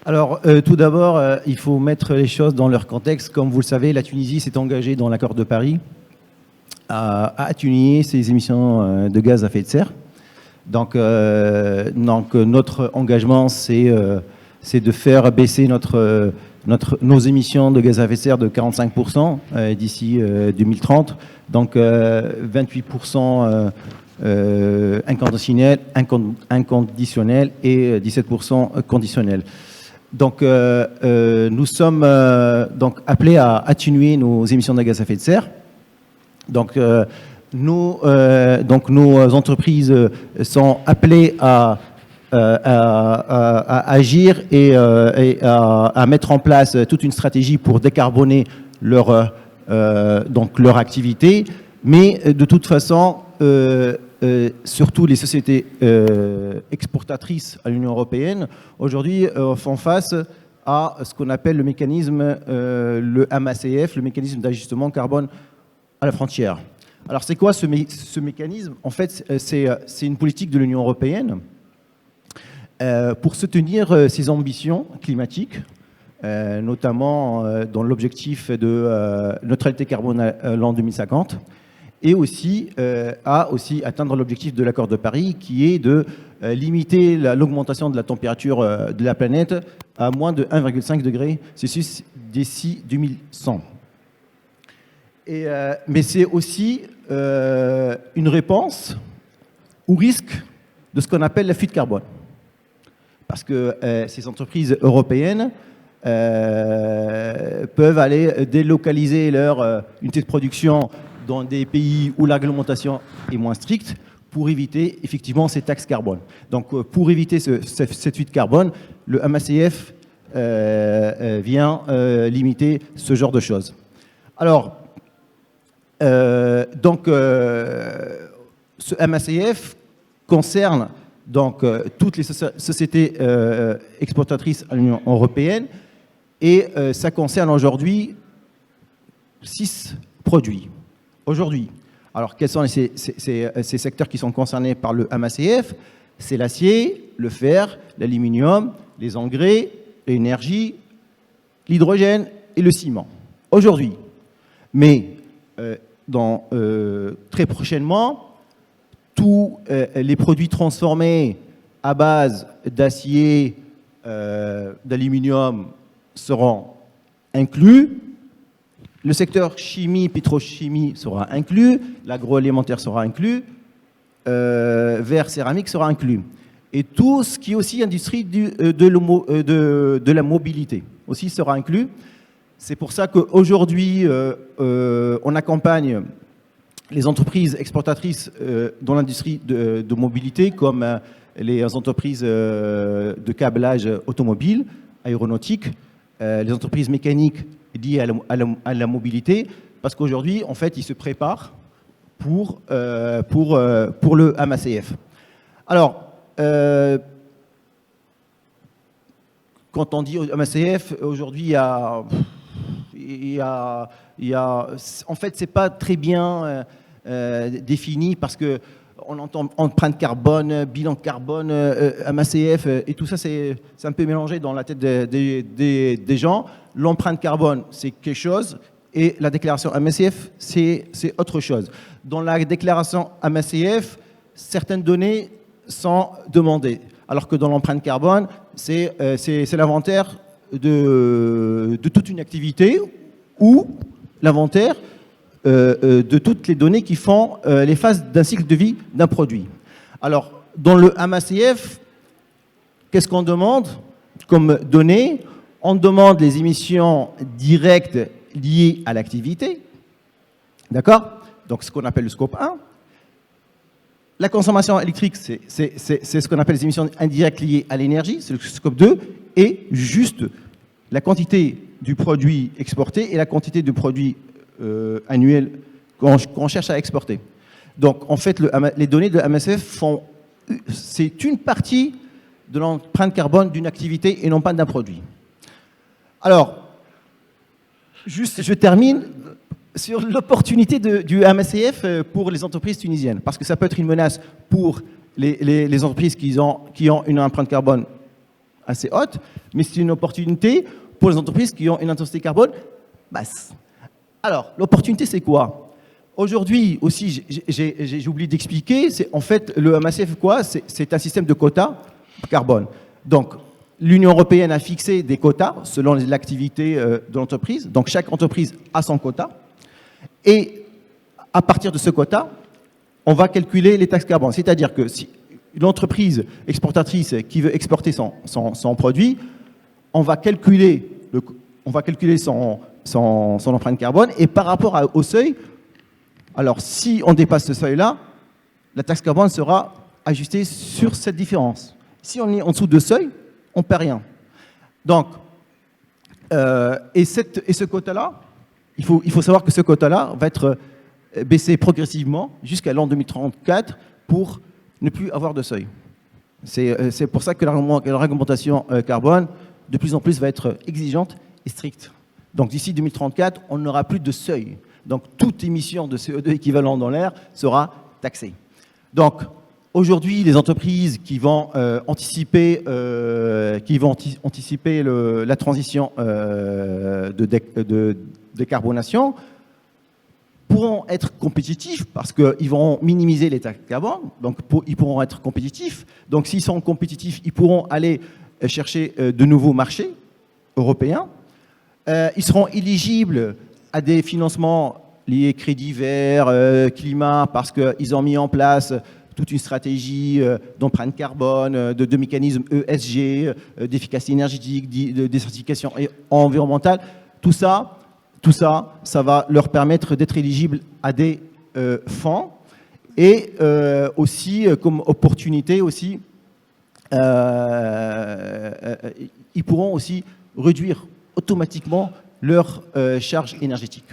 Alors, tout d'abord, il faut mettre les choses dans leur contexte. Comme vous le savez, la Tunisie s'est engagée dans l'accord de Paris à atténuer ses émissions de gaz à effet de serre. Donc notre engagement, c'est de faire baisser nos émissions de gaz à effet de serre de 45% d'ici 2030. Donc 28% inconditionnel et 17% conditionnel. Donc nous sommes donc appelés à atténuer nos émissions de gaz à effet de serre. Donc nos entreprises sont appelées à agir et à mettre en place toute une stratégie pour décarboner leur activité. Mais de toute façon, surtout les sociétés exportatrices à l'Union européenne, aujourd'hui font face à ce qu'on appelle le mécanisme, le MACF, le mécanisme d'ajustement carbone à la frontière. Alors c'est quoi ce mécanisme? En fait, c'est une politique de l'Union européenne pour soutenir ses ambitions climatiques, notamment dans l'objectif de neutralité carbone à l'an 2050, et aussi à atteindre l'objectif de l'accord de Paris, qui est de limiter l'augmentation de la température de la planète à moins de 1,5 degré Celsius d'ici 2100. Mais c'est aussi une réponse au risque de ce qu'on appelle la fuite carbone. Parce que ces entreprises européennes peuvent aller délocaliser leur unité de production dans des pays où la réglementation est moins stricte pour éviter effectivement ces taxes carbone. Donc pour éviter cette fuite carbone, le MACF vient limiter ce genre de choses. Alors, ce MACF concerne donc toutes les sociétés exportatrices à l'Union européenne et ça concerne aujourd'hui 6 produits. Aujourd'hui, alors quels sont ces secteurs qui sont concernés par le MACF? C'est l'acier, le fer, l'aluminium, les engrais, l'énergie, l'hydrogène et le ciment. Aujourd'hui, mais très prochainement, tous les produits transformés à base d'acier, d'aluminium seront inclus. Le secteur chimie, pétrochimie sera inclus, l'agroalimentaire sera inclus, verre, céramique sera inclus. Et tout ce qui est aussi industrie de la mobilité aussi sera inclus. C'est pour ça qu'aujourd'hui, on accompagne les entreprises exportatrices dans l'industrie de mobilité, comme les entreprises de câblage automobile, aéronautique, les entreprises mécaniques liées à la mobilité, parce qu'aujourd'hui, en fait, ils se préparent pour le MACF. Alors, quand on dit MACF, aujourd'hui, en fait, c'est pas très bien défini parce que on entend empreinte carbone, bilan carbone, MACF, et tout ça, c'est un peu mélangé dans la tête des gens. L'empreinte carbone, c'est quelque chose, et la déclaration MACF, c'est autre chose. Dans la déclaration MACF, certaines données sont demandées, alors que dans l'empreinte carbone, c'est l'inventaire de toute une activité ou l'inventaire de toutes les données qui font les phases d'un cycle de vie d'un produit. Alors, dans le MACF, qu'est-ce qu'on demande comme données? On demande les émissions directes liées à l'activité, d'accord? Donc, ce qu'on appelle le scope 1. La consommation électrique, c'est ce qu'on appelle les émissions indirectes liées à l'énergie, c'est le scope 2, et juste la quantité du produit exporté et la quantité du produit annuel qu'on cherche à exporter. Donc, en fait, les données de MACF c'est une partie de l'empreinte carbone d'une activité et non pas d'un produit. Alors, juste, je termine sur l'opportunité du MACF pour les entreprises tunisiennes, parce que ça peut être une menace pour les entreprises qui ont une empreinte carbone assez haute, mais c'est une opportunité pour les entreprises qui ont une intensité carbone basse. Alors, l'opportunité, c'est quoi? Aujourd'hui, aussi, j'ai oublié d'expliquer, c'est en fait, le MACF, quoi? C'est un système de quotas carbone. Donc, l'Union européenne a fixé des quotas selon l'activité de l'entreprise. Donc, chaque entreprise a son quota. Et à partir de ce quota, on va calculer les taxes carbone. C'est-à-dire que si une entreprise exportatrice qui veut exporter son produit, on va calculer son empreinte carbone. Et par rapport au seuil, alors si on dépasse ce seuil-là, la taxe carbone sera ajustée sur cette différence. Si on est en dessous de seuil, on ne perd rien. Donc, et ce quota-là, il faut savoir que ce quota-là va être baissé progressivement jusqu'à l'an 2034 pour ne plus avoir de seuil. C'est pour ça que la réglementation carbone, de plus en plus, va être exigeante et stricte. Donc d'ici 2034, on n'aura plus de seuil. Donc toute émission de CO2 équivalent dans l'air sera taxée. Donc aujourd'hui, les entreprises qui vont anticiper la transition de décarbonation pourront être compétitifs parce qu'ils vont minimiser les taxes carbone, donc ils pourront être compétitifs. Donc s'ils sont compétitifs, ils pourront aller chercher de nouveaux marchés européens. Ils seront éligibles à des financements liés crédits verts, climat, parce qu'ils ont mis en place toute une stratégie d'empreinte carbone, de mécanismes ESG, d'efficacité énergétique, de certification environnementale. Tout ça, ça va leur permettre d'être éligibles à des fonds et aussi comme opportunité aussi, ils pourront aussi réduire automatiquement leur charge énergétique.